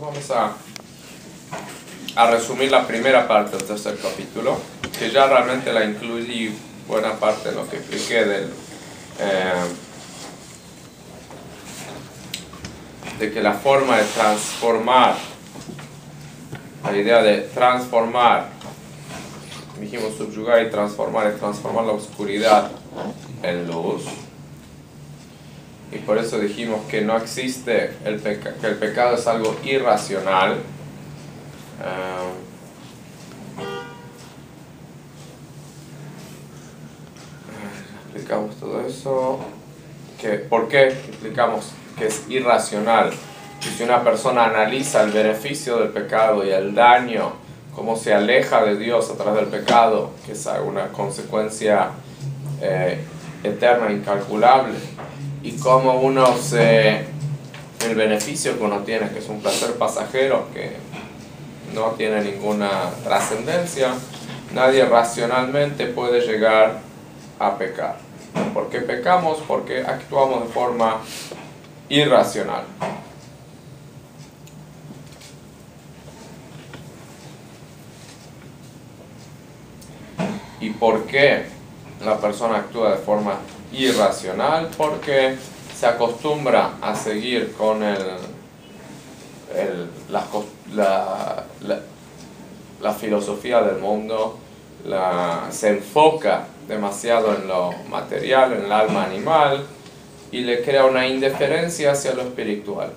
vamos a resumir la primera parte del tercer capítulo, que ya realmente la incluí buena parte de lo que expliqué de que la forma de transformar, la idea de transformar, dijimos subyugar y transformar, es transformar la oscuridad en luz. Y por eso dijimos que no existe que el pecado es algo irracional. Explicamos todo eso. ¿Por qué explicamos que es irracional? Y si una persona analiza el beneficio del pecado y el daño, cómo se aleja de Dios a través del pecado, que es una consecuencia eterna, incalculable, y cómo el beneficio que uno tiene, que es un placer pasajero que no tiene ninguna trascendencia, nadie racionalmente puede llegar a pecar. ¿Por qué pecamos? Porque actuamos de forma irracional. ¿Y por qué la persona actúa de forma irracional? Porque se acostumbra a seguir con la filosofía del mundo, se enfoca demasiado en lo material, en el alma animal, y le crea una indiferencia hacia lo espiritual.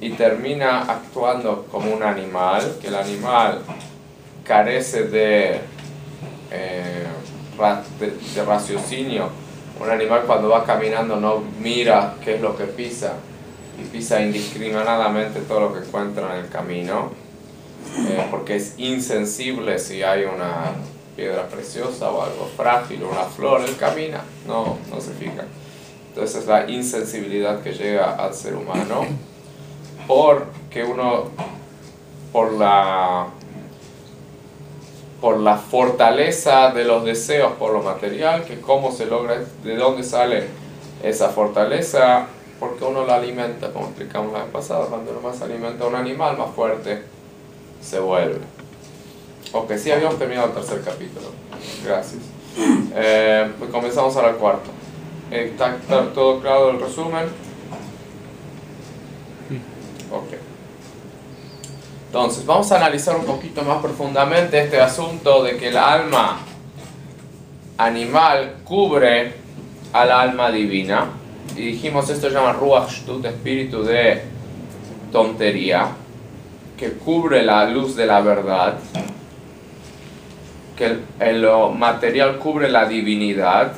Y termina actuando como un animal, que el animal carece de raciocinio. Un animal cuando va caminando no mira qué es lo que pisa y pisa indiscriminadamente todo lo que encuentra en el camino, porque es insensible si hay una piedra preciosa o algo frágil o una flor, él camina, no se fija. Entonces es la insensibilidad que llega al ser humano porque por la fortaleza de los deseos por lo material, que cómo se logra, de dónde sale esa fortaleza, porque uno la alimenta, como explicamos la vez pasada, cuando uno más alimenta a un animal, más fuerte se vuelve. Ok, sí, habíamos terminado el tercer capítulo. Gracias. Pues comenzamos ahora el cuarto. ¿Está todo claro el resumen? Ok. Entonces, vamos a analizar un poquito más profundamente este asunto de que el alma animal cubre al alma divina. Y dijimos, esto se llama Ruach Shtut, espíritu de tontería, que cubre la luz de la verdad, que lo material cubre la divinidad.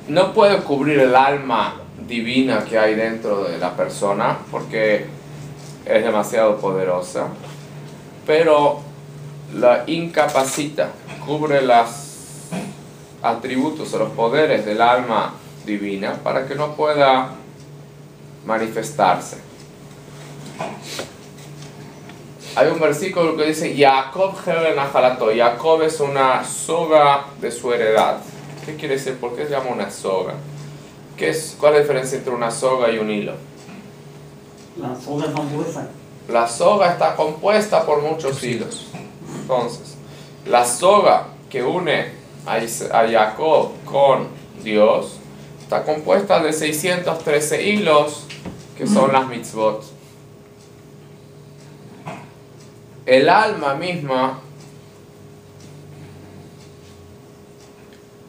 No puede cubrir el alma divina que hay dentro de la persona porque es demasiado poderosa, pero la incapacita, cubre los atributos o los poderes del alma divina para que no pueda manifestarse. Hay un versículo que dice Jacob Hevel Nachalato. Jacob es una soga de su heredad. ¿Qué quiere decir? ¿Por qué se llama una soga? ¿Cuál es la diferencia entre una soga y un hilo? La soga es compuesta. La soga está compuesta por muchos hilos. Entonces, la soga que une a Jacob con Dios está compuesta de 613 hilos que son las mitzvot. El alma misma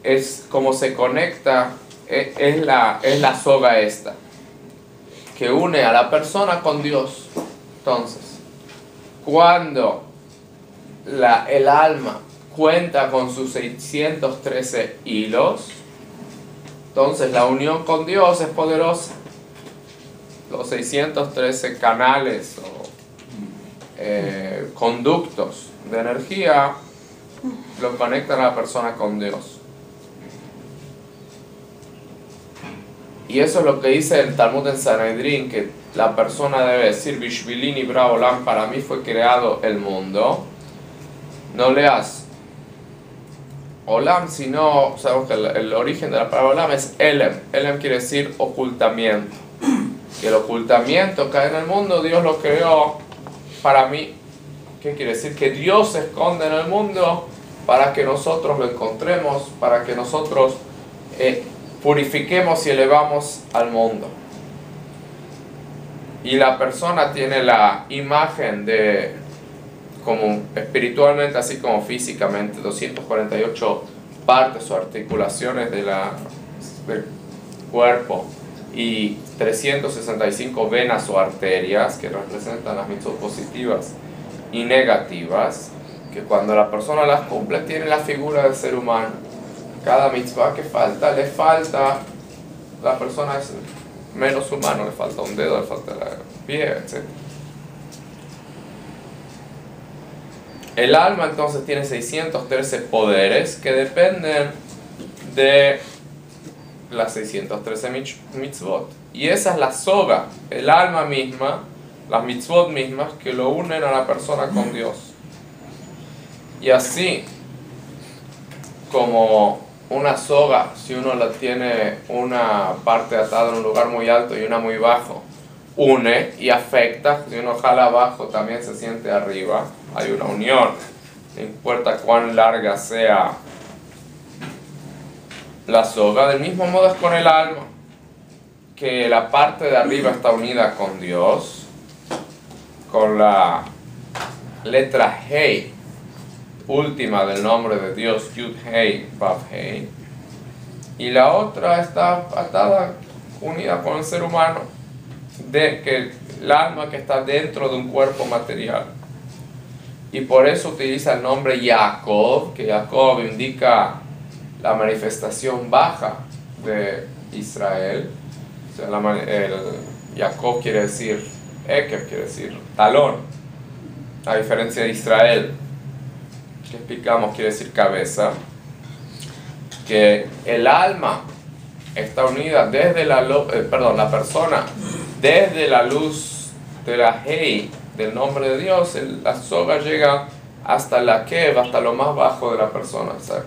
es como se conecta, es la soga esta, que une a la persona con Dios. Entonces, cuando el alma cuenta con sus 613 hilos, entonces la unión con Dios es poderosa. Los 613 canales o conductos de energía lo conectan a la persona con Dios. Y eso es lo que dice el Talmud en Sanedrín, que la persona debe decir Bishvilini Braolam, para mí fue creado el mundo. No leas Olam, sino, sabemos que el origen de la palabra Olam es Elem. Elem quiere decir ocultamiento. Y el ocultamiento que hay en el mundo, Dios lo creó para mí. ¿Qué quiere decir? Que Dios se esconde en el mundo para que nosotros lo encontremos, para que nosotros purifiquemos y elevamos al mundo. Y la persona tiene la imagen de, como espiritualmente así como físicamente, 248 partes o articulaciones del cuerpo y 365 venas o arterias que representan las mitzvot positivas y negativas, que cuando la persona las cumple tiene la figura del ser humano. Cada mitzvah que falta, le falta, la persona es menos humano, le falta un dedo, le falta el pie, etc. El alma entonces tiene 613 poderes que dependen de las 613 mitzvot. Y esa es la soga, el alma misma, las mitzvot mismas que lo unen a la persona con Dios. Y así como una soga, si uno la tiene una parte atada en un lugar muy alto y una muy bajo, une y afecta. Si uno jala abajo también se siente arriba, hay una unión, no importa cuán larga sea la soga. Del mismo modo es con el alma, que la parte de arriba está unida con Dios, con la letra Hei última del nombre de Dios, Yud Hei Vav Hei, y la otra está atada, unida con el ser humano, de que el alma que está dentro de un cuerpo material. Y por eso utiliza el nombre Jacob, que Jacob indica la manifestación baja de Israel. O sea, Jacob quiere decir Eker, quiere decir talón, a diferencia de Israel, que explicamos quiere decir cabeza. Que el alma está unida desde la persona, desde la luz de la Hei, del nombre de Dios, la soga llega hasta la Kev, hasta lo más bajo de la persona, o sea,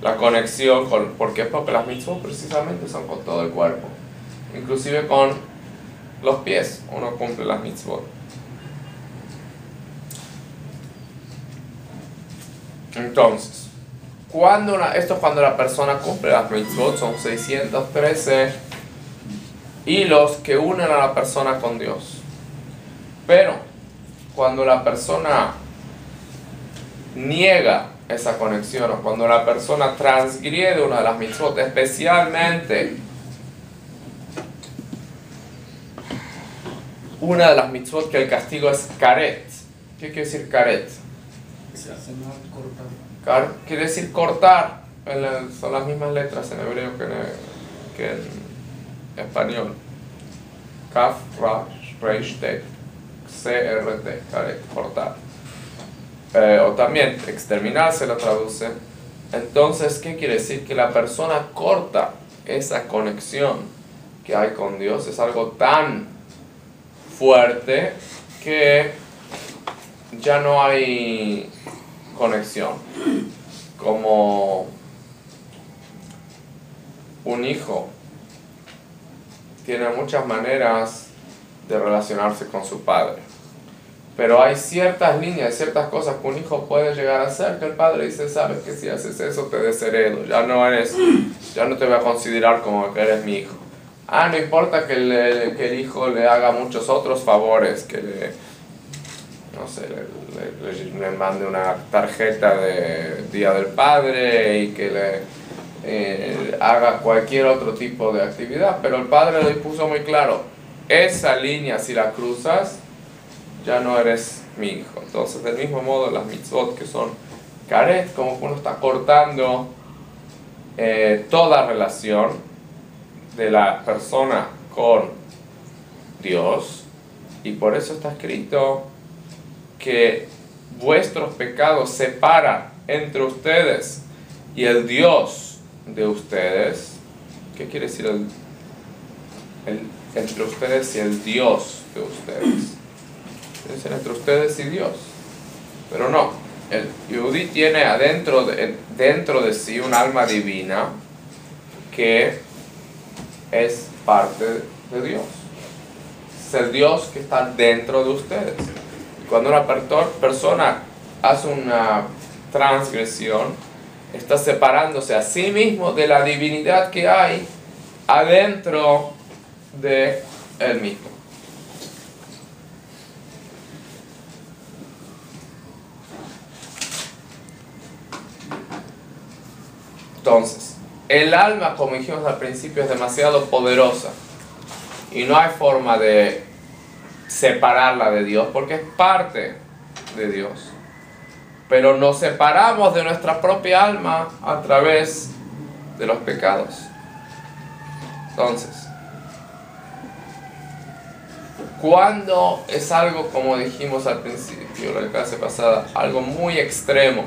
la conexión con, ¿por qué? Porque las mitzvot precisamente son con todo el cuerpo, inclusive con los pies uno cumple las mitzvot. Entonces, esto es cuando la persona cumple las mitzvot, son 613 hilos que unen a la persona con Dios. Pero cuando la persona niega esa conexión, o cuando la persona transgrede una de las mitzvot, especialmente una de las mitzvot que el castigo es karet. ¿Qué quiere decir karet? Quiere decir cortar. Son las mismas letras en hebreo que en español. Kaf, Rash, Reish, Tet, CRT, karet, cortar. O también exterminar se lo traduce. Entonces, ¿qué quiere decir? Que la persona corta esa conexión que hay con Dios. Es algo tan fuerte que ya no hay conexión. Como un hijo tiene muchas maneras de relacionarse con su padre, pero hay ciertas líneas, ciertas cosas que un hijo puede llegar a hacer que el padre dice, sabes que si haces eso te desheredo, ya no te voy a considerar como que eres mi hijo. No importa que el hijo le haga muchos otros favores, que le mande una tarjeta de Día del Padre y que le haga cualquier otro tipo de actividad, pero el padre le puso muy claro, esa línea si la cruzas ya no eres mi hijo. Entonces, del mismo modo, las mitzvot que son karet, como uno está cortando toda relación de la persona con Dios, y por eso está escrito que vuestros pecados separan entre ustedes y el Dios de ustedes. ¿Qué quiere decir entre ustedes y el Dios de ustedes? Quiere decir entre ustedes y Dios. Pero no, el Yehudi tiene dentro de sí un alma divina que es parte de Dios. Es el Dios que está dentro de ustedes. Cuando una persona hace una transgresión, está separándose a sí mismo de la divinidad que hay adentro de él mismo. Entonces, el alma, como dijimos al principio, es demasiado poderosa y no hay forma de separarla de Dios porque es parte de Dios. Pero nos separamos de nuestra propia alma a través de los pecados. Entonces, cuando es algo, como dijimos al principio, la clase pasada, algo muy extremo,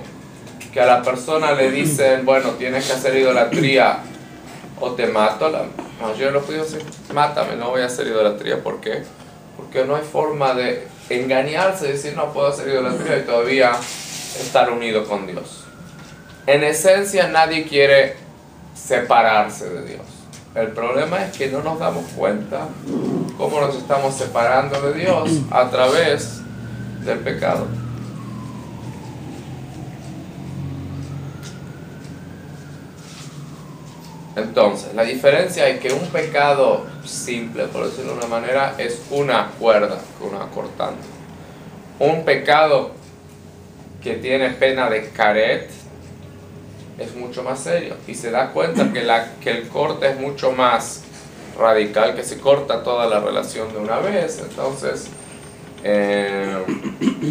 que a la persona le dicen, bueno, tienes que hacer idolatría o te mato, la mayoría de los judíos dicen, mátame, no voy a hacer idolatría. ¿Por qué? Porque no hay forma de engañarse y decir, no puedo hacer idolatría y todavía estar unido con Dios. En esencia, nadie quiere separarse de Dios. El problema es que no nos damos cuenta cómo nos estamos separando de Dios a través del pecado. Entonces, la diferencia es que un pecado simple, por decirlo de una manera, es una cuerda que uno va cortando. Un pecado que tiene pena de caret es mucho más serio y se da cuenta que el corte es mucho más radical, que se corta toda la relación de una vez. Entonces,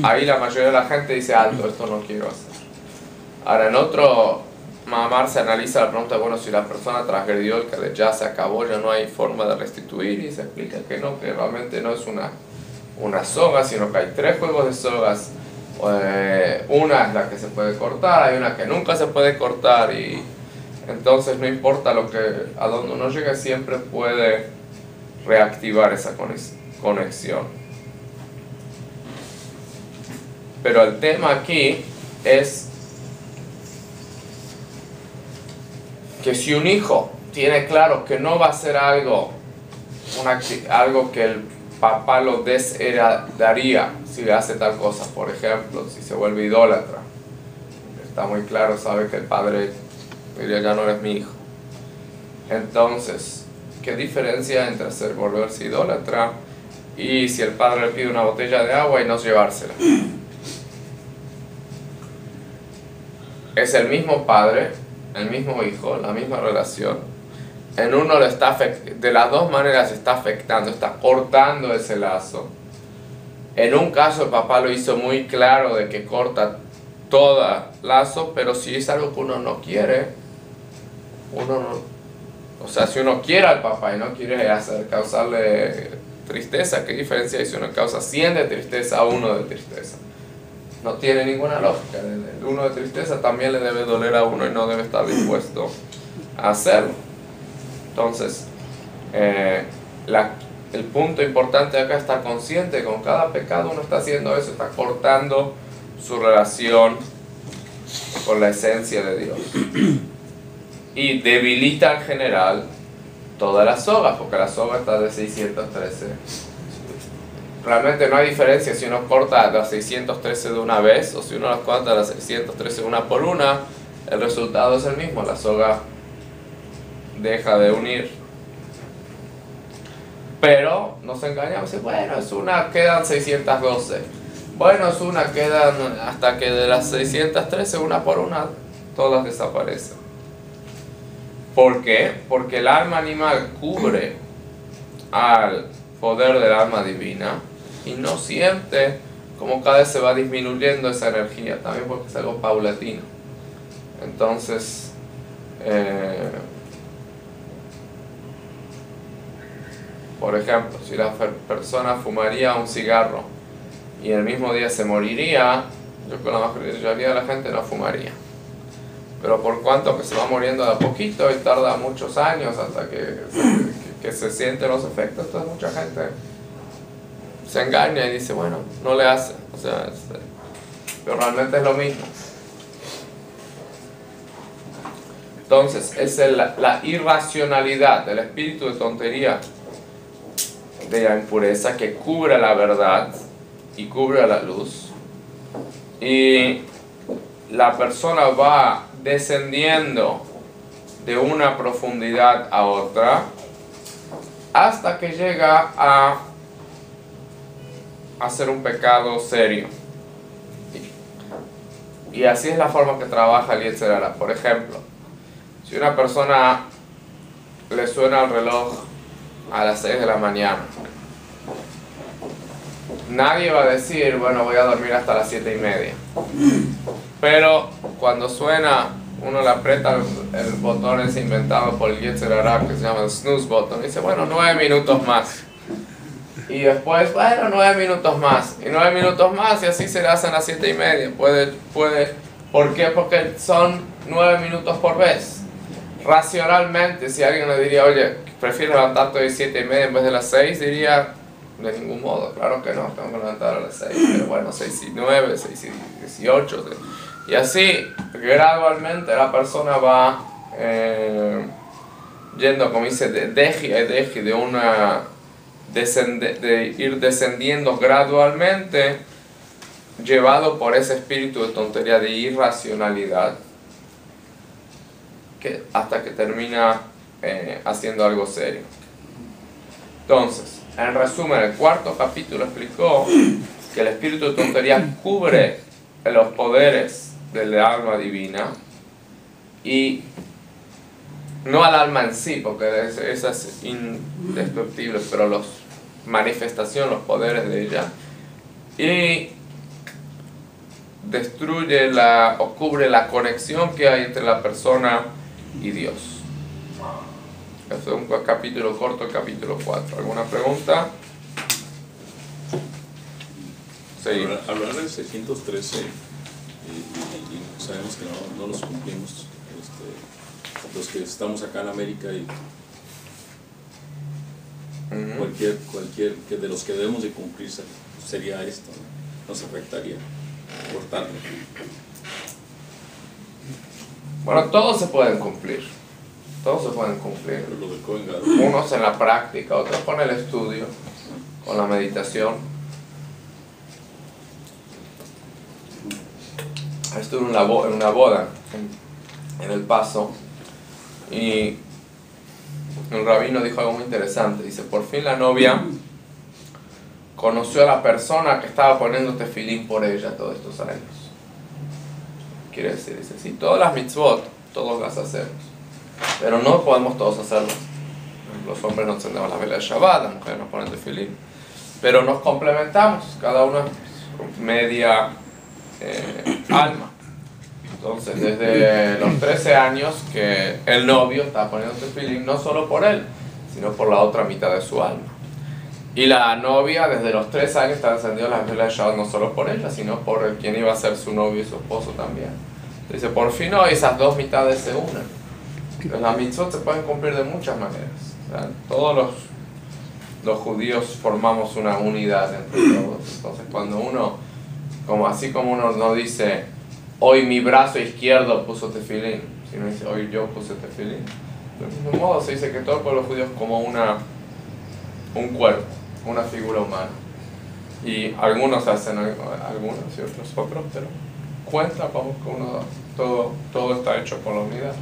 ahí la mayoría de la gente dice, alto, esto no quiero hacer. Ahora, en otro mamar se analiza la pregunta, bueno, si la persona transgredió el caret, ya se acabó, ya no hay forma de restituir, y se explica que no, que realmente no es una soga, sino que hay 3 juegos de sogas. Una es la que se puede cortar, hay una que nunca se puede cortar, y entonces no importa a donde uno llegue, siempre puede reactivar esa conexión. Pero el tema aquí es que si un hijo tiene claro que no va a hacer algo que el papá lo desheredaría si hace tal cosa, por ejemplo, si se vuelve idólatra, está muy claro, sabe que el padre diría, ya no eres mi hijo. Entonces, ¿qué diferencia entre volverse idólatra y si el padre le pide una botella de agua y no llevársela? Es el mismo padre, el mismo hijo, la misma relación. En uno de las dos maneras está afectando, está cortando ese lazo. En un caso el papá lo hizo muy claro de que corta todo lazo, pero si es algo que uno no quiere, o sea, si uno quiere al papá y no quiere causarle tristeza, ¿qué diferencia hay si uno causa 100 de tristeza a 1 de tristeza? No tiene ninguna lógica. El 1 de tristeza también le debe doler a uno y no debe estar dispuesto a hacerlo. Entonces, el punto importante acá es estar consciente que con cada pecado uno está haciendo eso, está cortando su relación con la esencia de Dios. Y debilita en general todas las sogas, porque la soga está de 613. Realmente no hay diferencia si uno corta las 613 de una vez o si uno las corta las 613 una por una, el resultado es el mismo, la soga deja de unir. Pero nos engañamos y bueno, es una, quedan 612. Bueno, es una, quedan hasta que de las 613 una por una todas desaparecen. ¿Por qué? Porque el alma animal cubre al poder del alma divina y no siente como cada vez se va disminuyendo esa energía, también porque es algo paulatino. Entonces, por ejemplo, si la persona fumaría un cigarro y el mismo día se moriría, yo con la mayoría de la gente no fumaría. Pero por cuanto que se va muriendo de a poquito y tarda muchos años hasta que se sienten los efectos, entonces mucha gente se engaña y dice, bueno, no le hace. O sea, pero realmente es lo mismo. Entonces, es la irracionalidad, el espíritu de tontería, de la impureza que cubre la verdad y cubre la luz. Y la persona va descendiendo de una profundidad a otra hasta que llega a hacer un pecado serio. Y así es la forma que trabaja el Yetzer Hara. Por ejemplo, si una persona le suena el reloj a las 6 de la mañana, nadie va a decir, bueno, voy a dormir hasta las 7:30. Pero cuando suena, uno le aprieta el botón ese inventado por el Yetzer Hara que se llama el snooze button, y dice, bueno, 9 minutos más. Y después, bueno, 9 minutos más. Y 9 minutos más, y así se le hacen las 7:30. ¿Por qué? Porque son 9 minutos por vez. Racionalmente, si alguien le diría, oye, ¿prefieres levantarte de 7:30 en vez de las 6? Diría, de ningún modo, claro que no, tengo que levantar a las 6. Pero bueno, 6:09, 6:18. Y así, gradualmente, la persona va yendo, como dice, de ir descendiendo gradualmente, llevado por ese espíritu de tontería, de irracionalidad, hasta que termina haciendo algo serio. Entonces, en resumen, el cuarto capítulo explicó que el espíritu de tontería cubre los poderes del alma divina, y no al alma en sí, porque esa es indestructible, pero los poderes de ella, y destruye o cubre la conexión que hay entre la persona y Dios. Este es un capítulo corto, el capítulo 4. ¿Alguna pregunta? Sí. Hablar del 613, y sabemos que no los cumplimos, los que estamos acá en América, y cualquier que de los que debemos de cumplir sería esto, ¿no? Nos afectaría cortarlo. Bueno, todos se pueden cumplir. Todos se pueden cumplir. Pero lo del Kohen Gadol, Unos en la práctica, otros con el estudio, con la meditación. Estuve en una boda en El Paso, y el rabino dijo algo muy interesante. Dice, por fin la novia conoció a la persona que estaba poniendo tefilín por ella todos estos años. Quiere decir, dice, sí, todas las mitzvot, todos las hacemos, pero no podemos todos hacerlas. Los hombres no encendemos la vela de Shabbat, las mujeres no ponen tefilín, pero nos complementamos, cada uno es media alma. Entonces, desde los 13 años que el novio está poniendo tefilín, no solo por él, sino por la otra mitad de su alma. Y la novia, desde los 3 años, está encendiendo las velas de Shabbat, no solo por ella, sino por quien iba a ser su novio y su esposo también. Dice, por fin hoy esas dos mitades se unen. Entonces, las mitzvot se pueden cumplir de muchas maneras. O sea, todos los judíos formamos una unidad entre todos. Entonces, cuando uno, así como uno no dice, hoy mi brazo izquierdo puso tefilín, sino dice, hoy yo puse tefilín. Del mismo modo se dice que todo el pueblo judío es como un cuerpo, una figura humana. Y algunos hacen algunos y otros, pero cuenta como que todo está hecho por la unidad.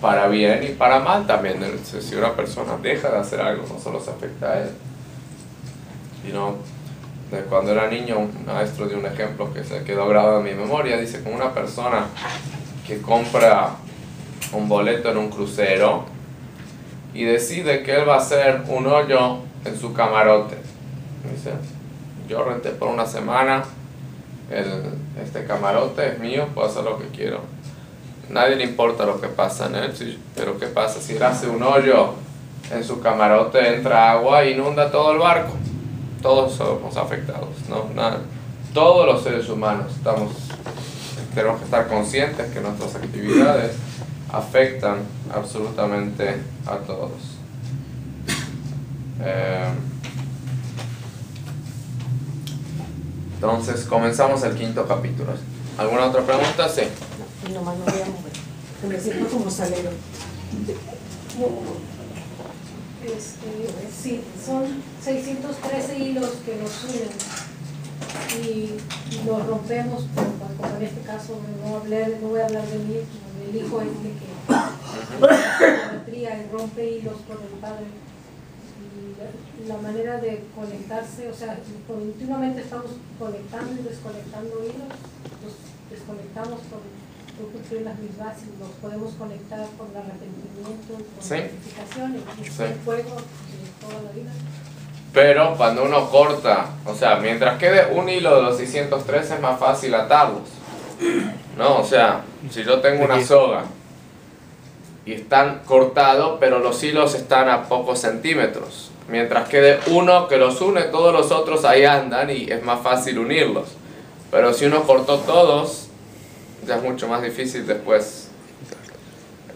Para bien y para mal también. Si una persona deja de hacer algo, no solo se afecta a él. Cuando era niño, un maestro dio un ejemplo que se quedó grabado en mi memoria. Dice, como una persona que compra un boleto en un crucero y decide que él va a hacer un hoyo en su camarote. Dice, yo renté por una semana, este camarote es mío, puedo hacer lo que quiero. Nadie le importa lo que pasa en él, pero ¿qué pasa? Si él hace un hoyo en su camarote, entra agua e inunda todo el barco. Todos somos afectados, ¿no? Todos los seres humanos tenemos que estar conscientes que nuestras actividades afectan absolutamente a todos. Entonces comenzamos el 5º capítulo. ¿Alguna otra pregunta? Sí. No, nomás no voy a mover. Que me siento como salero. Sí, son 613 hilos que nos unen y los rompemos, como en este caso no voy a hablar de mí, del hijo que idolatría y rompe hilos con el padre. Y la manera de conectarse, o sea, continuamente estamos conectando y desconectando hilos, los desconectamos por cumplir las mismas y los podemos conectar con el arrepentimiento, con la purificación y el fuego de toda la vida. Pero cuando uno corta, o sea, mientras quede un hilo de los 613 es más fácil atarlos, ¿no? O sea, si yo tengo una soga y están cortados, pero los hilos están a pocos centímetros, mientras quede uno que los une, todos los otros ahí andan y es más fácil unirlos. Pero si uno cortó todos, ya es mucho más difícil después.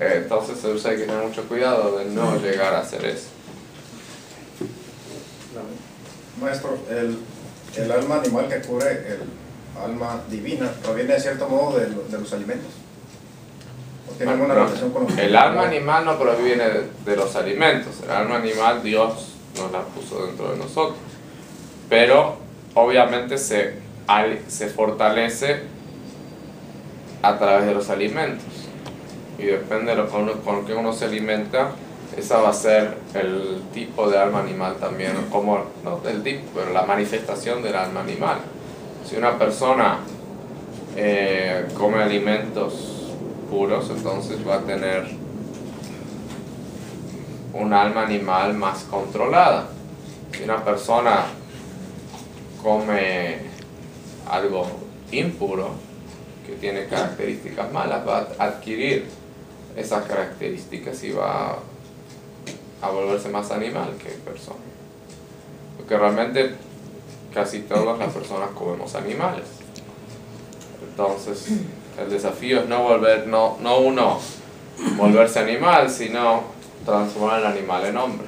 Entonces hay que tener mucho cuidado de no llegar a hacer eso. Maestro, el alma animal que cubre el alma divina proviene de cierto modo de los alimentos. ¿O tiene alguna relación con los el alma animal no proviene de los alimentos. El alma animal Dios nos la puso dentro de nosotros. Pero obviamente se fortalece a través de los alimentos. Y depende de lo con que uno se alimenta, esa va a ser el tipo de alma animal también, como, no el tipo, pero la manifestación del alma animal. Si una persona come alimentos puros, entonces va a tener un alma animal más controlada. Si una persona come algo impuro, que tiene características malas, va a adquirir esas características y va a volverse más animal que persona. Porque realmente casi todas las personas comemos animales. Entonces el desafío es no uno volverse animal, sino transformar el animal en hombre.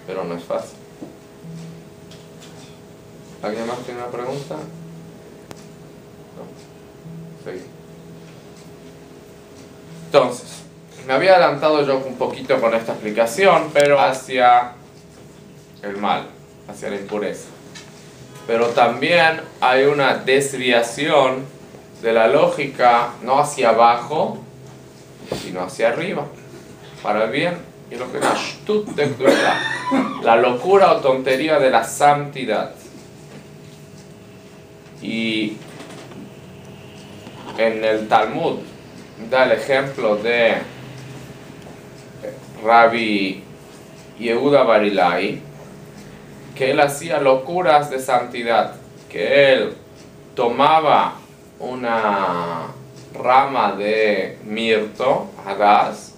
Pero no es fácil. ¿Alguien más tiene una pregunta? No. Sí. Entonces, me había adelantado yo un poquito con esta explicación, pero hacia el mal, hacia la impureza. Pero también hay una desviación de la lógica, no hacia abajo, sino hacia arriba, para el bien. Y lo que es la locura o tontería de la santidad. Y en el Talmud da el ejemplo de Rabbi Yehuda Bar Ilai, que él hacía locuras de santidad, que él tomaba una rama de mirto, hagaz,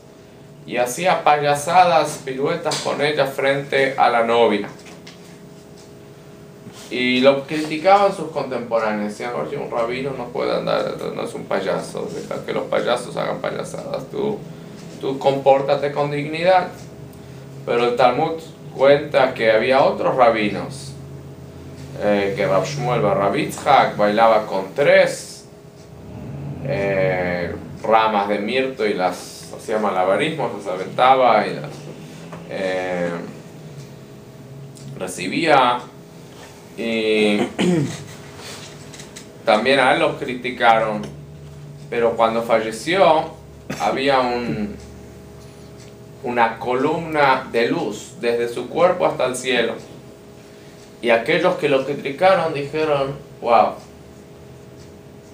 y hacía payasadas, piruetas con ella frente a la novia. Y lo criticaban sus contemporáneos, decían, oye, un rabino no puede andar, no es un payaso, deja que los payasos hagan payasadas, tú compórtate con dignidad. Pero el Talmud cuenta que había otros rabinos, que Rab Shmuel bar Rab Yitzhak bailaba con 3 ramas de mirto y las hacía malabarismos, las aventaba y las recibía. Y también a él los criticaron, pero cuando falleció había una columna de luz desde su cuerpo hasta el cielo, y aquellos que lo criticaron dijeron, wow,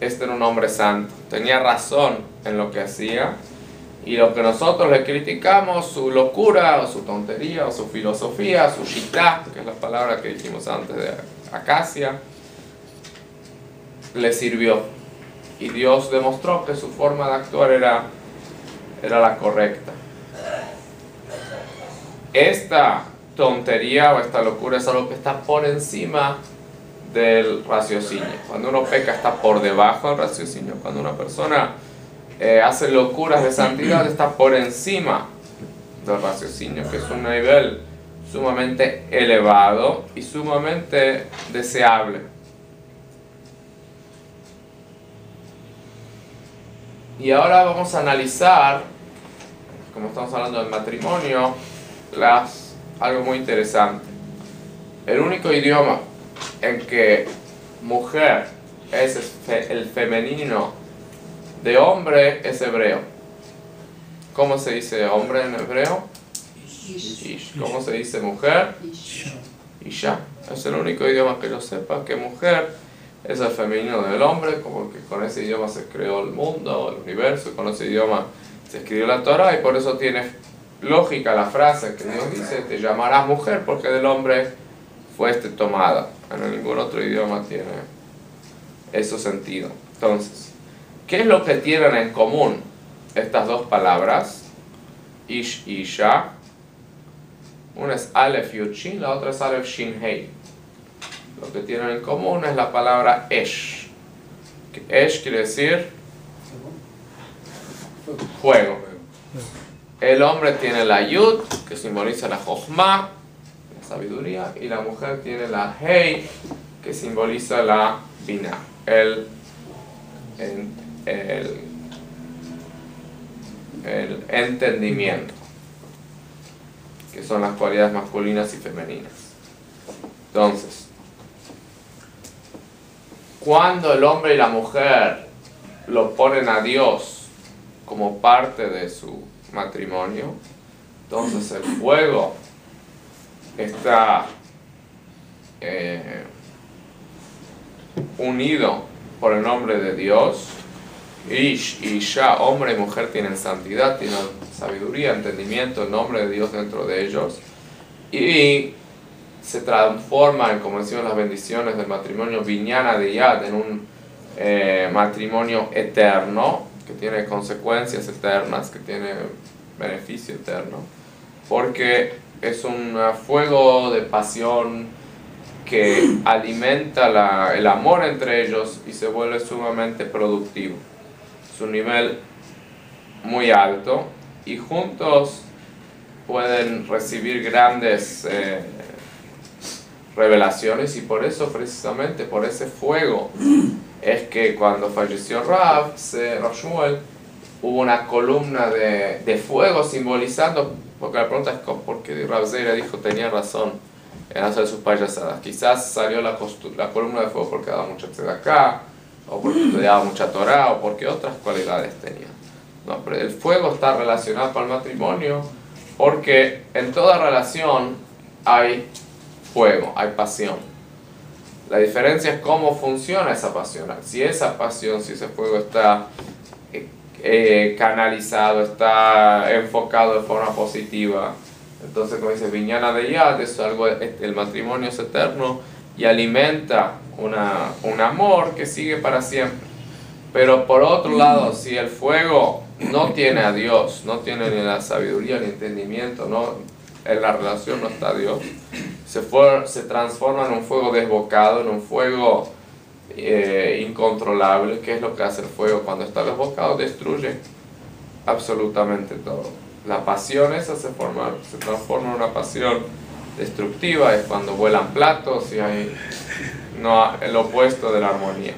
este era un hombre santo, tenía razón en lo que hacía, y lo que nosotros le criticamos, su locura o su tontería o su filosofía, su shitá, que es la palabra que dijimos antes de acacia, le sirvió, y Dios demostró que su forma de actuar era la correcta. Esta tontería o esta locura es algo que está por encima del raciocinio. Cuando uno peca está por debajo del raciocinio. Cuando una persona hace locuras de santidad está por encima del raciocinio, que es un nivel sumamente elevado y sumamente deseable. Y ahora vamos a analizar, como estamos hablando del matrimonio, algo muy interesante. El único idioma en que mujer es el femenino de hombre es hebreo. ¿Cómo se dice hombre en hebreo? Ish. ¿Cómo se dice mujer? Isha. Es el único idioma que yo sepa que mujer es el femenino del hombre, como que con ese idioma se creó el mundo, el universo, con ese idioma se escribió la Torah, y por eso tiene lógica la frase que Dios dice: te llamarás mujer porque del hombre fuiste tomada. En ningún otro idioma tiene ese sentido. Entonces, ¿qué es lo que tienen en común estas dos palabras? Ish y Isha. Una es Aleph Yud Shin, la otra es Aleph Shin Hei. Lo que tienen en común es la palabra Esh. Esh quiere decir fuego. El hombre tiene la Yud, que simboliza la Jochma, la sabiduría, y la mujer tiene la Hei, que simboliza la Binah, el entendimiento, que son las cualidades masculinas y femeninas. Entonces, cuando el hombre y la mujer lo ponen a Dios como parte de su matrimonio, entonces el fuego está unido por el nombre de Dios. Ish y Isha, hombre y mujer, tienen santidad, tienen sabiduría, entendimiento, el nombre de Dios dentro de ellos, y se transforman, como decimos, las bendiciones del matrimonio Binyan Adiyad en un matrimonio eterno, que tiene consecuencias eternas, que tiene beneficio eterno, porque es un fuego de pasión que alimenta el amor entre ellos y se vuelve sumamente productivo. Es un nivel muy alto y juntos pueden recibir grandes revelaciones, y por eso, precisamente por ese fuego, es que cuando falleció Rav Shmuel, hubo una columna de fuego simbolizando, porque la pregunta es por qué Rav Zeira dijo tenía razón en hacer sus payasadas. Quizás salió la columna de fuego porque daba mucha tzedakah, o porque estudiaba mucha Torah, o porque otras cualidades tenía. No, pero el fuego está relacionado con el matrimonio, porque en toda relación hay fuego, hay pasión. La diferencia es cómo funciona esa pasión. Si esa pasión, si ese fuego está canalizado, está enfocado de forma positiva, entonces, como dice Binyan Adiyad, es algo, el matrimonio es eterno y alimenta un amor que sigue para siempre. Pero por otro lado, si el fuego no tiene a Dios, no tiene ni la sabiduría ni entendimiento, en la relación no está Dios, se transforma en un fuego desbocado, en un fuego incontrolable. ¿Qué es lo que hace el fuego? Cuando está desbocado, destruye absolutamente todo. La pasión esa se transforma en una pasión destructiva, es cuando vuelan platos y hay el opuesto de la armonía.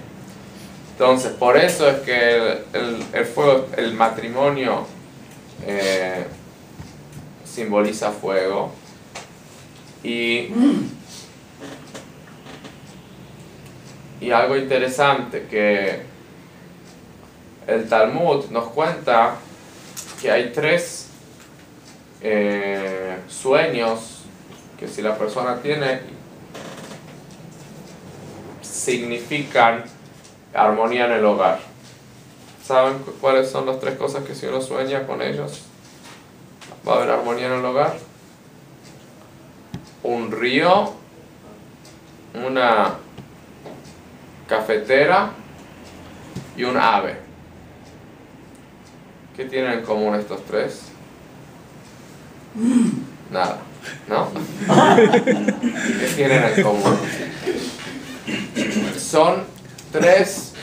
Entonces, por eso es que el fuego, el matrimonio simboliza fuego. Y algo interesante, que el Talmud nos cuenta que hay 3 sueños que, si la persona tiene, significan armonía en el hogar. ¿Saben cuáles son las 3 cosas que, si uno sueña con ellos, va a haber armonía en el hogar? Un río, una cafetera y un ave. ¿Qué tienen en común estos 3? Nada, ¿no? ¿Qué tienen en común? Son 3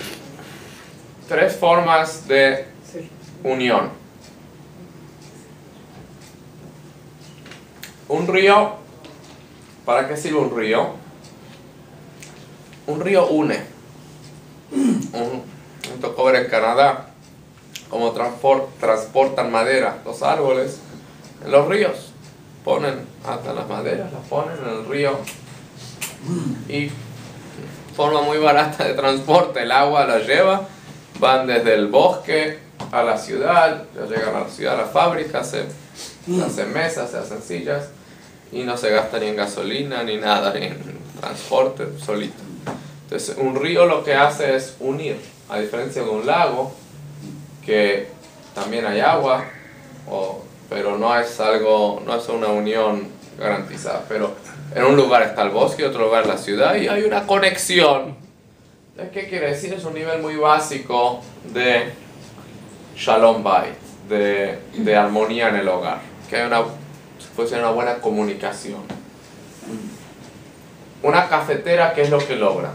formas de unión. Un río, ¿para qué sirve un río? Un río une. Me tocó ver en Canadá como transportan madera los árboles en los ríos. Atan las maderas, las ponen en el río y forma muy barata de transporte. El agua la lleva, van desde el bosque a la ciudad, ya llegan a la ciudad, a la fábrica, se hacen mesas, se hacen sillas y no se gasta ni en gasolina ni nada, ni en transporte, solito. Entonces un río lo que hace es unir, a diferencia de un lago que también hay agua, pero no es una unión garantizada. Pero en un lugar está el bosque, en otro lugar la ciudad, y hay una conexión. ¿Qué quiere decir? Es un nivel muy básico de Shalom Bayit, de armonía en el hogar, que hay una buena comunicación. Una cafetera, ¿qué es lo que logra?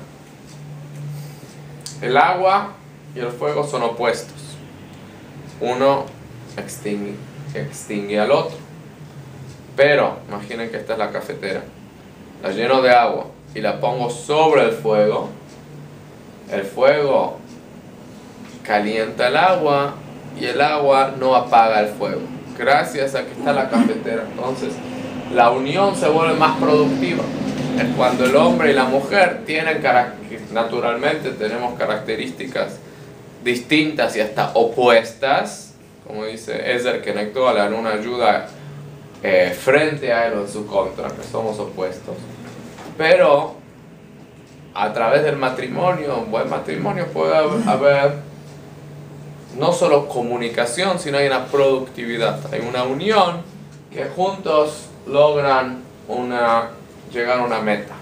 El agua y el fuego son opuestos. Uno extingue al otro. Pero imaginen que esta es la cafetera, la lleno de agua y la pongo sobre el fuego calienta el agua y el agua no apaga el fuego, gracias a que está la cafetera. Entonces la unión se vuelve más productiva. Es cuando el hombre y la mujer naturalmente tenemos características distintas y hasta opuestas, como dice Ezer, que Nectoala en una ayuda frente a él o en su contra, que somos opuestos. Pero a través del matrimonio, un buen matrimonio, puede haber no solo comunicación, sino hay una productividad, hay una unión que juntos logran llegar a una meta.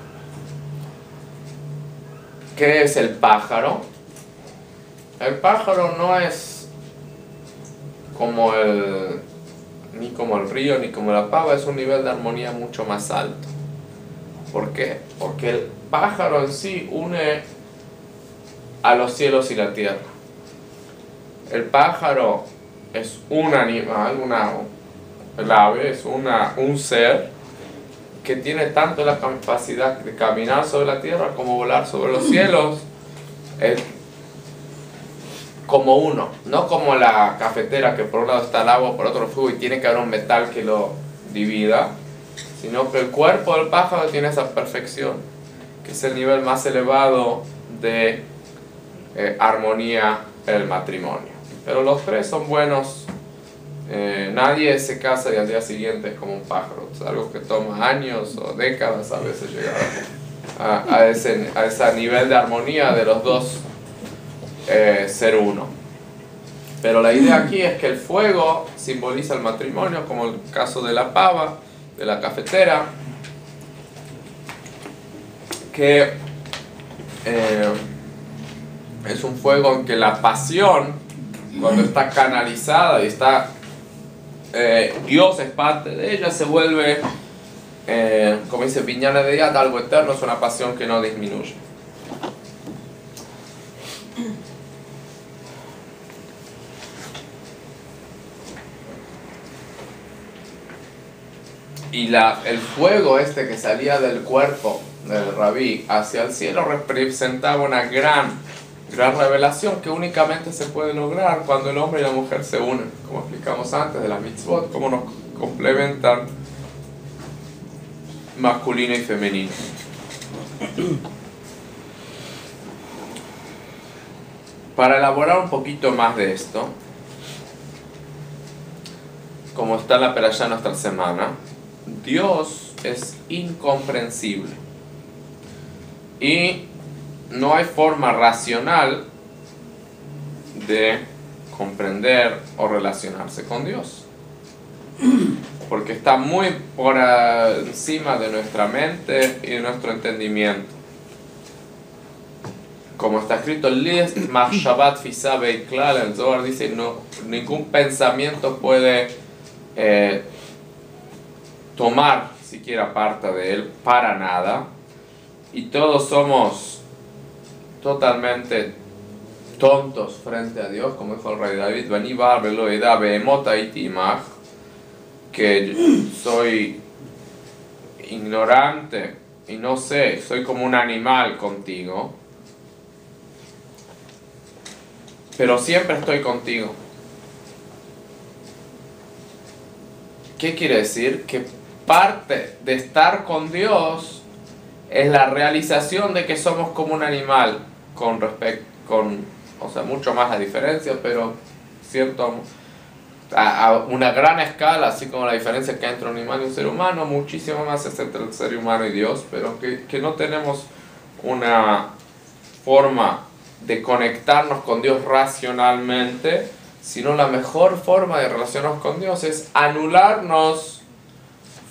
¿Qué es el pájaro? El pájaro no es ni como el río ni como la pava, es un nivel de armonía mucho más alto. ¿Por qué? Porque el pájaro en sí une a los cielos y la tierra. El pájaro es un animal, el ave es un ser que tiene tanto la capacidad de caminar sobre la tierra como volar sobre los cielos. Como uno, no como la cafetera, que por un lado está el agua, por otro el fuego y tiene que haber un metal que lo divida, sino que el cuerpo del pájaro tiene esa perfección, que es el nivel más elevado de armonía en el matrimonio. Pero los tres son buenos. Nadie se casa y al día siguiente es como un pájaro. Es algo que toma años o décadas a veces llegar a ese nivel de armonía de los dos ser uno. Pero la idea aquí es que el fuego simboliza el matrimonio, como el caso de la pava, de la cafetera, que es un fuego en que la pasión, cuando está canalizada y Dios es parte de ella, se vuelve, como dice Viñana de Yad, algo eterno, es una pasión que no disminuye. Y el fuego que salía del cuerpo del rabí hacia el cielo representaba una gran revelación que únicamente se puede lograr cuando el hombre y la mujer se unen, como explicamos antes de las mitzvot, cómo nos complementan masculino y femenino. Para elaborar un poquito más de esto, como está en la perashá nuestra semana, Dios es incomprensible y no hay forma racional de comprender o relacionarse con Dios, porque está muy por encima de nuestra mente y de nuestro entendimiento. Como está escrito, el Zohar dice, no, ningún pensamiento puede tomar siquiera parte de él para nada, y todos somos totalmente tontos frente a Dios, como dijo el rey David, que soy ignorante y no sé, soy como un animal contigo, pero siempre estoy contigo. ¿Qué quiere decir? Que parte de estar con Dios es la realización de que somos como un animal o sea, mucho más la diferencia, pero cierto, a una gran escala, así como la diferencia que hay entre un animal y un ser humano, muchísimo más es entre el ser humano y Dios, pero que no tenemos una forma de conectarnos con Dios racionalmente, sino la mejor forma de relacionarnos con Dios es anularnos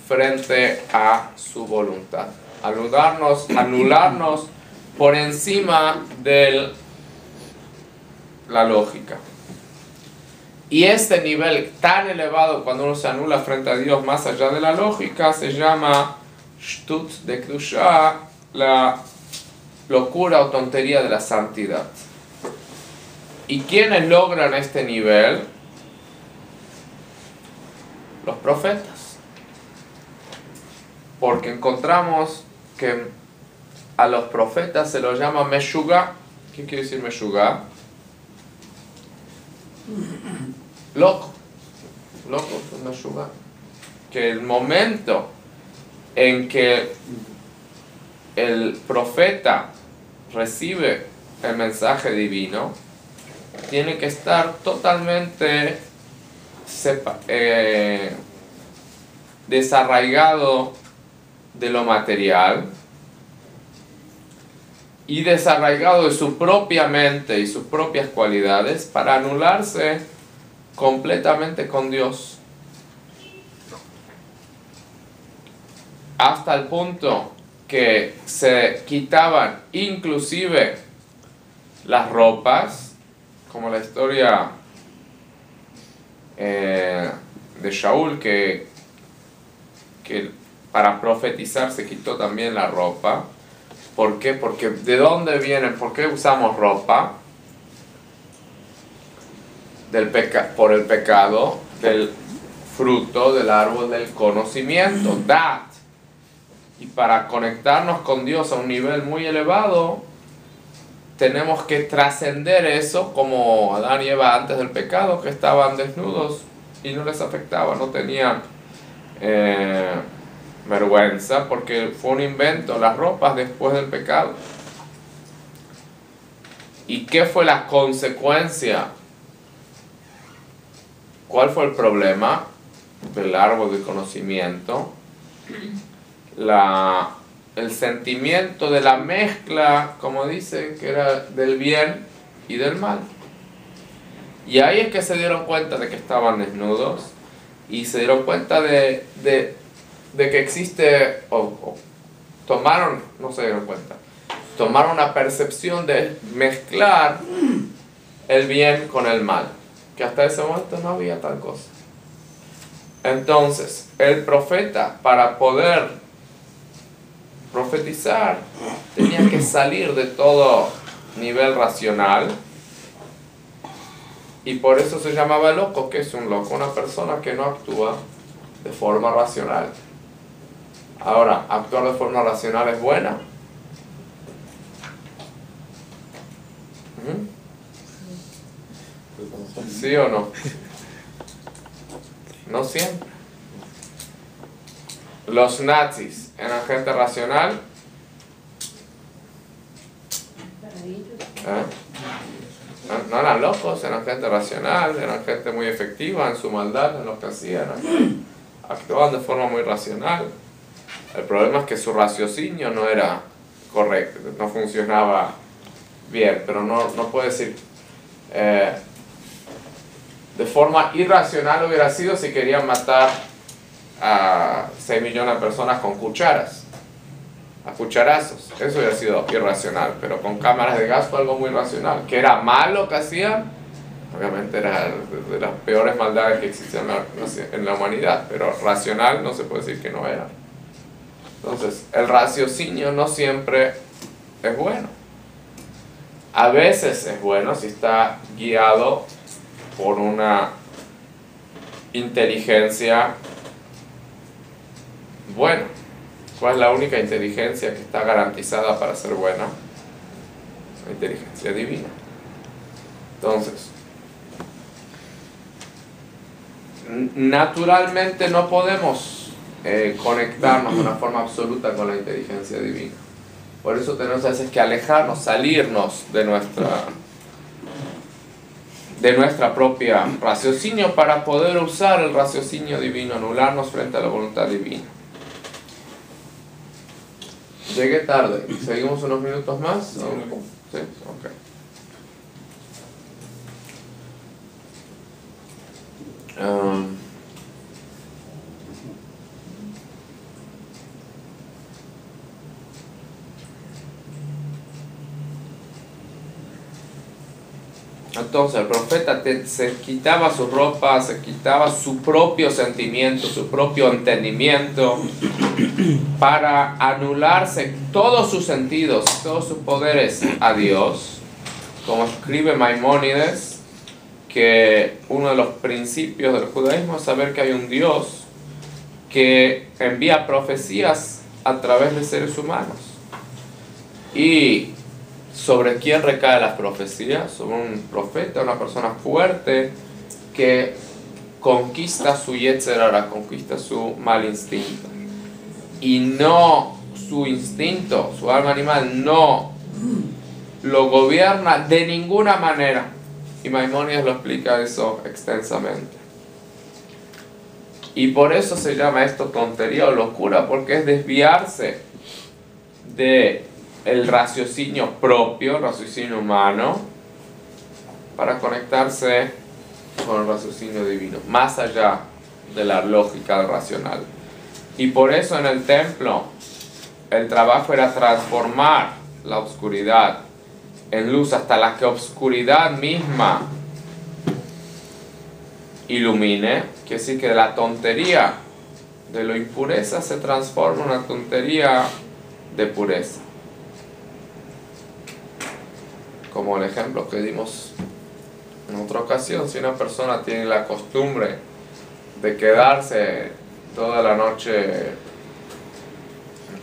frente a su voluntad, anularnos por encima de la lógica. Y este nivel tan elevado, cuando uno se anula frente a Dios más allá de la lógica, se llama Shtut de Kedusha, la locura o tontería de la santidad. ¿Y quiénes logran este nivel? Los profetas. Porque encontramos que a los profetas se los llama Meshugá. ¿Qué quiere decir Meshugá? Loco, Meshugá. Que el momento en que el profeta recibe el mensaje divino, tiene que estar totalmente desarraigado de lo material y desarraigado de su propia mente y sus propias cualidades para anularse completamente con Dios, hasta el punto que se quitaban inclusive las ropas, como la historia de Shaul, que para profetizar se quitó también la ropa. ¿Por qué? Porque ¿de dónde vienen? ¿Por qué usamos ropa? Por el pecado del fruto del árbol del conocimiento, Dat. Y para conectarnos con Dios a un nivel muy elevado, tenemos que trascender eso, como Adán y Eva antes del pecado, que estaban desnudos y no les afectaba, no tenían vergüenza, porque fue un invento, las ropas después del pecado. ¿Y qué fue la consecuencia? ¿Cuál fue el problema del árbol del conocimiento? El sentimiento de la mezcla, como dice, que era del bien y del mal. Y ahí es que se dieron cuenta de que estaban desnudos y se dieron cuenta de que existe, tomaron, no se dieron cuenta, tomaron una percepción de mezclar el bien con el mal, que hasta ese momento no había tal cosa. Entonces, el profeta, para poder profetizar, tenía que salir de todo nivel racional, y por eso se llamaba loco. ¿Qué es un loco? Una persona que no actúa de forma racional. Ahora, ¿actuar de forma racional es buena? ¿Sí o no? No siempre. Los nazis eran gente racional. No eran locos, eran gente racional, eran gente muy efectiva en su maldad, en lo que hacían. Actuaban de forma muy racional. El problema es que su raciocinio no era correcto, no funcionaba bien, pero no puede decir. De forma irracional hubiera sido si querían matar a 6 millones de personas con cucharas, a cucharazos. Eso hubiera sido irracional, pero con cámaras de gas fue algo muy racional. ¿Que era malo que hacían? Obviamente era de las peores maldades que existían en la humanidad, pero racional no se puede decir que no era. Entonces, el raciocinio no siempre es bueno. A veces es bueno si está guiado por una inteligencia buena. ¿Cuál es la única inteligencia que está garantizada para ser buena? La inteligencia divina. Entonces, naturalmente no podemos conectarnos de una forma absoluta con la inteligencia divina. Por eso tenemos a veces que alejarnos, salirnos de nuestra propia raciocinio para poder usar el raciocinio divino, anularnos frente a la voluntad divina. Llegué tarde. ¿Seguimos unos minutos más? Sí, ¿Sí? Ok. Entonces el profeta se quitaba su ropa, se quitaba su propio sentimiento, su propio entendimiento, para anularse todos sus sentidos, todos sus poderes a Dios. Como escribe Maimónides, que uno de los principios del judaísmo es saber que hay un Dios que envía profecías a través de seres humanos. Y ¿sobre quién recaen las profecías? Sobre un profeta, una persona fuerte que conquista su yetzer hara, conquista su mal instinto. Y no su instinto, su alma animal, no lo gobierna de ninguna manera. Y Maimónides lo explica eso extensamente. Y por eso se llama esto tontería o locura, porque es desviarse de el raciocinio propio, el raciocinio humano, para conectarse con el raciocinio divino, más allá de la lógica racional. Y por eso en el templo el trabajo era transformar la oscuridad en luz hasta la que oscuridad misma ilumine. Quiere decir que la tontería de la impureza se transforma en una tontería de pureza. Como el ejemplo que dimos en otra ocasión, si una persona tiene la costumbre de quedarse toda la noche,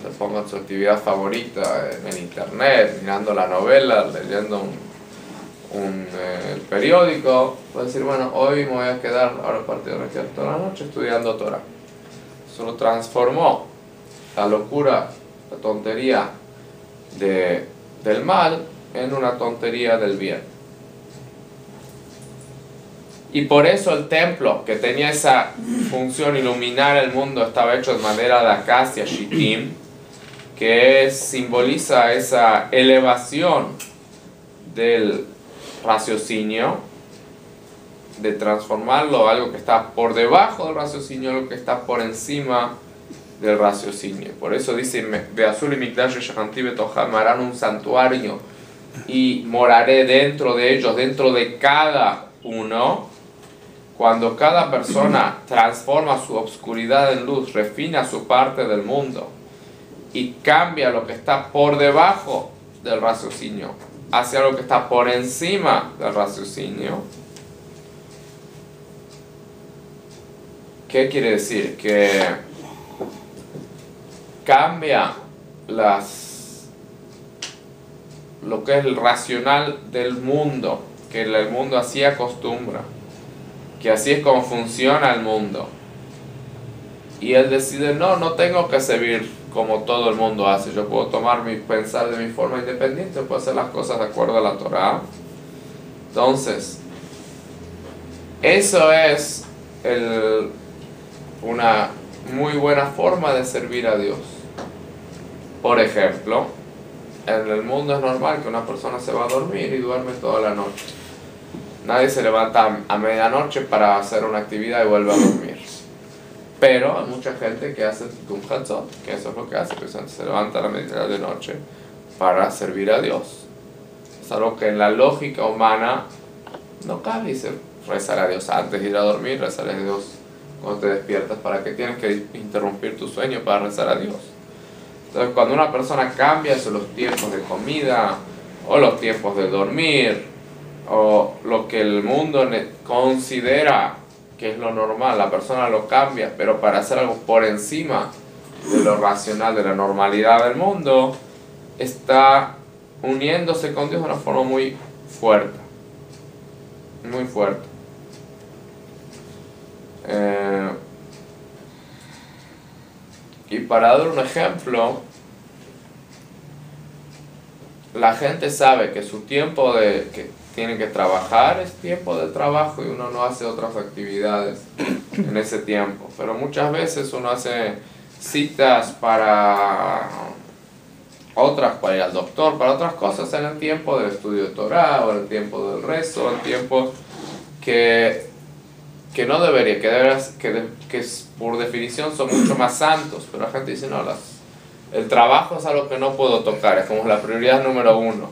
se ponga en su actividad favorita en el internet, mirando la novela, leyendo el periódico, puede decir, bueno, hoy me voy a quedar, ahora a partir de aquí toda la noche estudiando Torah. Eso lo transformó la locura, la tontería del mal en una tontería del bien. Y por eso el templo, que tenía esa función iluminar el mundo, estaba hecho de madera de acacia, shittim, que simboliza esa elevación del raciocinio, de transformarlo a algo que está por debajo del raciocinio, algo que está por encima del raciocinio. Por eso dice, de azul y mikdash shahanti betoham, me harán un santuario y moraré dentro de ellos, dentro de cada uno. Cuando cada persona transforma su obscuridad en luz, refina su parte del mundo y cambia lo que está por debajo del raciocinio hacia lo que está por encima del raciocinio, ¿qué quiere decir? Que cambia lo que es el racional del mundo, que el mundo así acostumbra, que así es como funciona el mundo. Y él decide, no tengo que servir como todo el mundo hace, yo puedo pensar de mi forma independiente, puedo hacer las cosas de acuerdo a la Torah. Entonces, eso es una muy buena forma de servir a Dios. Por ejemplo, en el mundo es normal que una persona se va a dormir y duerme toda la noche. Nadie se levanta a medianoche para hacer una actividad y vuelve a dormir. Pero hay mucha gente que hace Tikkun Chatzot, que eso es lo que hace, que se levanta a la medianoche de noche para servir a Dios. Es algo que en la lógica humana no cabe, dice, rezar a Dios antes de ir a dormir, rezar a Dios cuando te despiertas. ¿Para qué tienes que interrumpir tu sueño para rezar a Dios? Entonces, cuando una persona cambia eso, los tiempos de comida o los tiempos de dormir o lo que el mundo considera que es lo normal, la persona lo cambia, pero para hacer algo por encima de lo racional, de la normalidad del mundo, está uniéndose con Dios de una forma muy fuerte, muy fuerte. Y para dar un ejemplo, la gente sabe que su tiempo que tiene que trabajar es tiempo de trabajo y uno no hace otras actividades en ese tiempo. Pero muchas veces uno hace citas para ir al doctor, para otras cosas en el tiempo del estudio de Torah, o en el tiempo del rezo, en tiempos que no debería, que por definición son mucho más santos, pero la gente dice, no, el trabajo es algo que no puedo tocar, es como la prioridad número 1.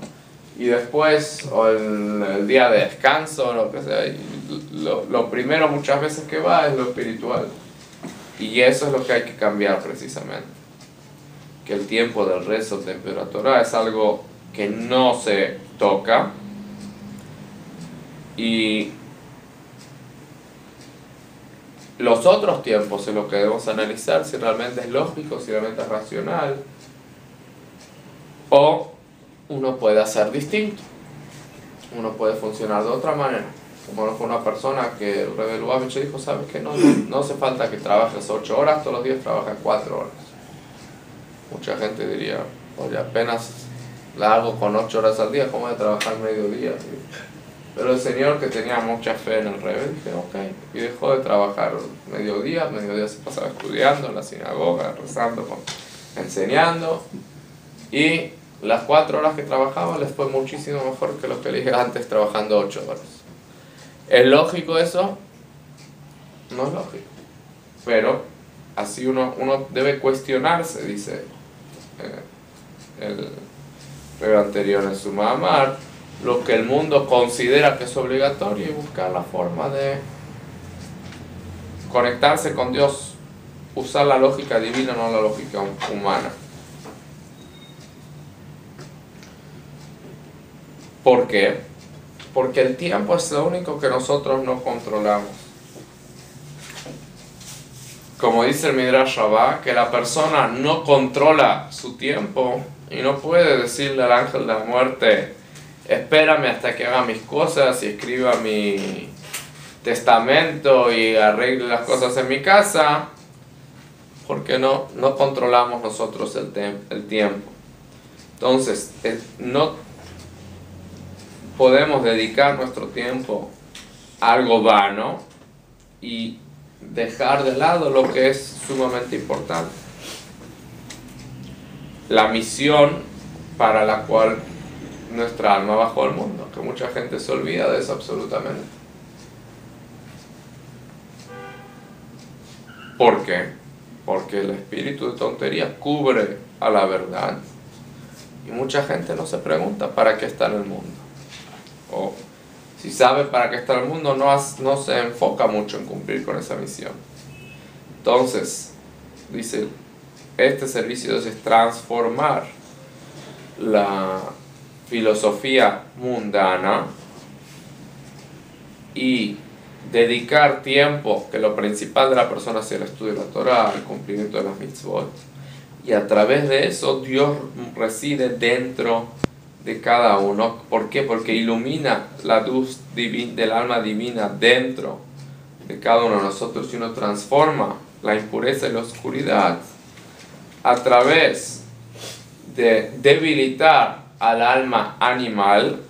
Y después, o el día de descanso, lo que sea, lo primero muchas veces que va es lo espiritual. Y eso es lo que hay que cambiar precisamente. Que el tiempo del rezo de la Torah es algo que no se toca. Y los otros tiempos es lo que debemos analizar, si realmente es lógico, si realmente es racional, o uno puede hacer distinto, uno puede funcionar de otra manera. Como no fue una persona que el Rebbe Lubavitch dijo, sabes que no hace falta que trabajes 8 horas, todos los días trabajas 4 horas. Mucha gente diría, oye, apenas la hago con 8 horas al día, ¿cómo voy a trabajar mediodía? Pero el señor, que tenía mucha fe en el Rebbe, dije, ok, y dejó de trabajar mediodía se pasaba estudiando en la sinagoga, rezando, enseñando, y las 4 horas que trabajaba les fue muchísimo mejor que lo que le dije antes, trabajando 8 horas. ¿Es lógico eso? No es lógico, pero así uno debe cuestionarse, dice el Rebbe anterior en su Mahamar, lo que el mundo considera que es obligatorio, y buscar la forma de conectarse con Dios, usar la lógica divina, no la lógica humana. ¿Por qué? Porque el tiempo es lo único que nosotros no controlamos. Como dice el Midrash Rabbah, que la persona no controla su tiempo y no puede decirle al ángel de la muerte, espérame hasta que haga mis cosas y escriba mi testamento y arregle las cosas en mi casa, porque no controlamos nosotros el tiempo. Entonces, no podemos dedicar nuestro tiempo a algo vano y dejar de lado lo que es sumamente importante. La misión para la cual nuestra alma bajó al mundo, que mucha gente se olvida de eso absolutamente. ¿Por qué? Porque el espíritu de tontería cubre a la verdad y mucha gente no se pregunta para qué está en el mundo, o si sabe para qué está en el mundo no se enfoca mucho en cumplir con esa misión. Entonces dice, este servicio es transformar la filosofía mundana y dedicar tiempo, que lo principal de la persona sea el estudio de la Torah, el cumplimiento de las mitzvot, y a través de eso Dios reside dentro de cada uno. ¿Por qué? Porque ilumina la luz del alma divina dentro de cada uno de nosotros, y uno transforma la impureza y la oscuridad a través de debilitar al alma animal,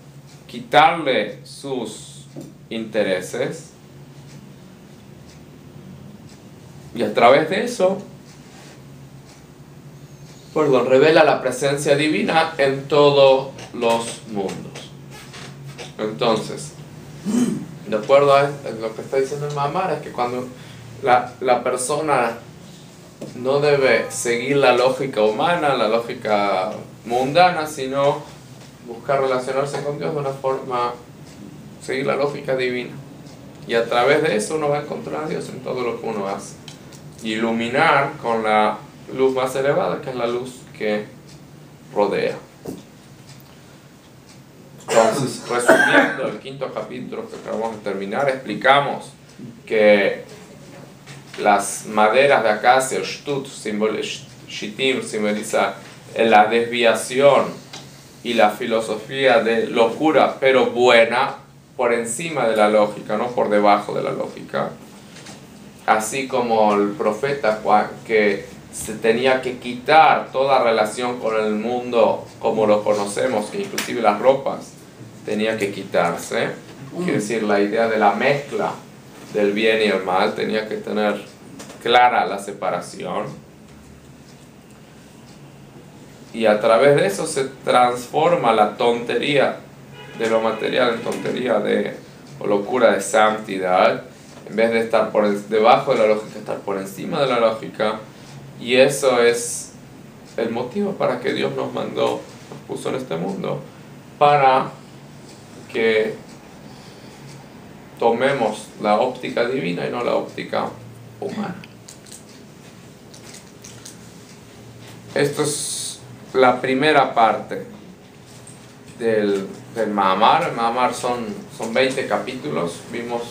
quitarle sus intereses, y a través de eso revela la presencia divina en todos los mundos. Entonces, de acuerdo a lo que está diciendo el Mahamar, es que cuando la persona no debe seguir la lógica humana, la lógica mundana, sino buscar relacionarse con Dios de una forma, seguir la lógica divina, y a través de eso uno va a encontrar a Dios en todo lo que uno hace, iluminar con la luz más elevada, que es la luz que rodea. Entonces, resumiendo el 5º capítulo que acabamos de terminar, explicamos que las maderas de acacia, shtut, shitim, simboliza la desviación y la filosofía de locura, pero buena, por encima de la lógica, no por debajo de la lógica. así como el profeta que se tenía que quitar toda relación con el mundo como lo conocemos, que inclusive las ropas tenía que quitarse. Quiere decir, la idea de la mezcla del bien y el mal tenía que tener clara la separación. Y a través de eso se transforma la tontería de lo material en tontería o locura de santidad. En vez de estar debajo de la lógica, estar por encima de la lógica. Y eso es el motivo para que Dios nos puso en este mundo, para que tomemos la óptica divina y no la óptica humana. Esto es la primera parte del Mahamar. El Mahamar son 20 capítulos. Vimos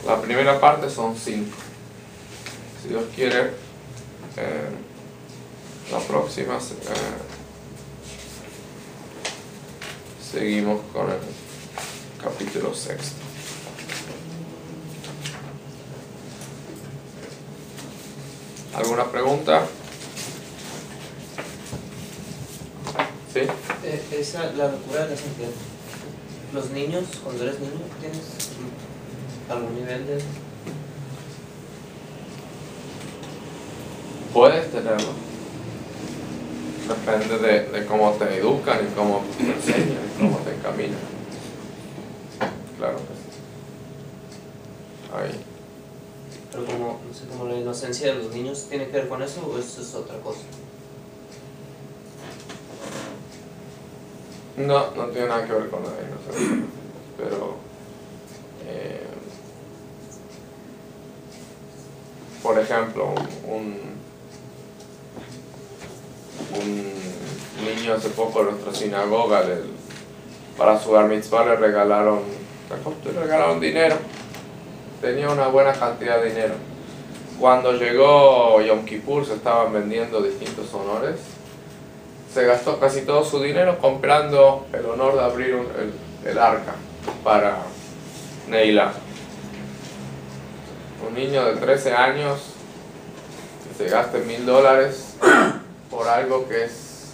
la primera parte, son 5. Si Dios quiere, la próxima seguimos con el capítulo 6. ¿Alguna pregunta? ¿Sí? La locura de la santidad. Los niños, cuando eres niño, ¿tienes algún nivel de...? Puedes tenerlo. Depende de cómo te educan y cómo te enseñan y cómo te encaminan. Claro que sí. Ahí. Pero como, no sé, como la inocencia de los niños, ¿tiene que ver con eso o eso es otra cosa? No tiene nada que ver con la inocencia. Pero por ejemplo, un niño hace poco en nuestra sinagoga, para su bar mitzvah le regalaron dinero. Tenía una buena cantidad de dinero. Cuando llegó Yom Kippur, se estaban vendiendo distintos honores. Se gastó casi todo su dinero comprando el honor de abrir el arca para Neilá. Un niño de 13 años que se gaste $1000 por algo que es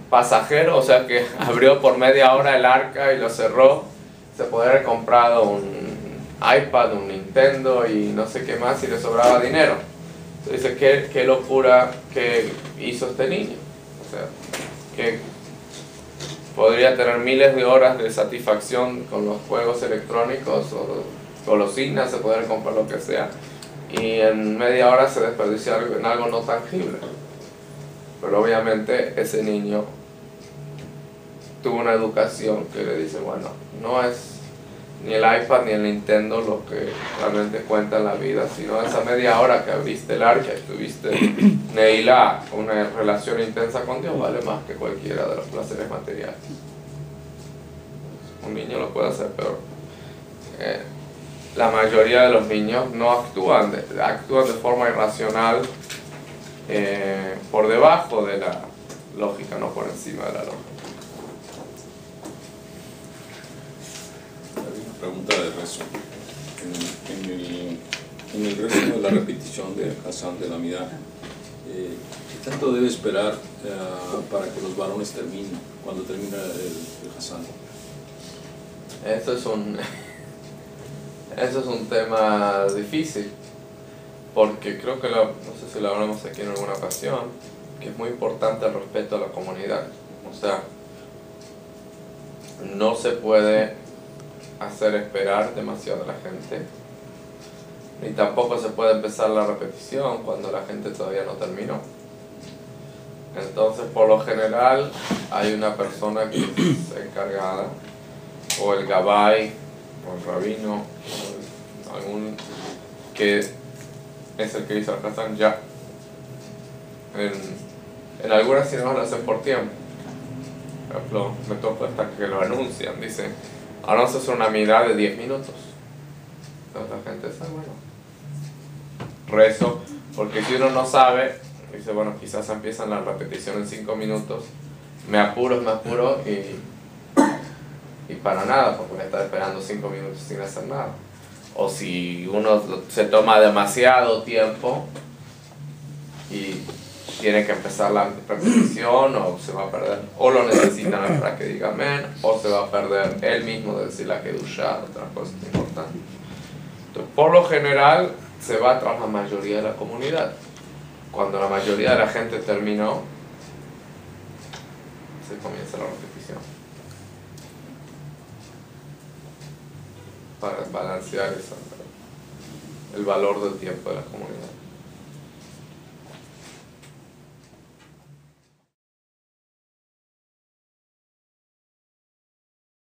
pasajero, o sea que abrió por media hora el arca y lo cerró. Se podría haber comprado un iPad, un Nintendo y no sé qué más, y le sobraba dinero. Entonces dice, qué locura que hizo este niño. O sea, que podría tener miles de horas de satisfacción con los juegos electrónicos o golosinas, se podría comprar lo que sea, y en media hora se desperdicia en algo no tangible. Pero obviamente ese niño tuvo una educación que le dice, bueno, no es ni el iPad ni el Nintendo lo que realmente cuenta en la vida, sino esa media hora que abriste el arca y tuviste Neilá, una relación intensa con Dios, vale más que cualquiera de los placeres materiales. Un niño lo puede hacer, pero la mayoría de los niños no actúan de forma irracional, por debajo de la lógica, no por encima de la lógica. Pregunta de rezo. En el rezo de la repetición del Hazán de la Amidá, ¿qué tanto debe esperar para que los varones terminen, cuando termina el Hazán? Eso es un tema difícil, porque creo que no sé si lo hablamos aquí en alguna ocasión, que es muy importante el respeto a la comunidad. O sea, no se puede hacer esperar demasiado a la gente, ni tampoco se puede empezar la repetición cuando la gente todavía no terminó. Entonces, por lo general, hay una persona que es encargada, o el gabay, o el rabino, o algún que es el que hizo el Hazán ya. En algunas sinagogas lo hacen por tiempo. Por ejemplo, me toca hasta que lo anuncian, dicen, ahora vamos a hacer una mirada de 10 minutos. Entonces la gente dice, bueno, rezo, porque si uno no sabe, dice, bueno, quizás empiezan la repetición en 5 minutos, me apuro y para nada, porque voy a estar esperando 5 minutos sin hacer nada. o si uno se toma demasiado tiempo y tiene que empezar la repetición, o se va a perder, o lo necesitan para que diga amén, o se va a perder él mismo de decir la Kedushá, otra cosa importante. Entonces, por lo general, se va tras la mayoría de la comunidad. Cuando la mayoría de la gente terminó, se comienza la repetición. Para balancear el valor del tiempo de la comunidad.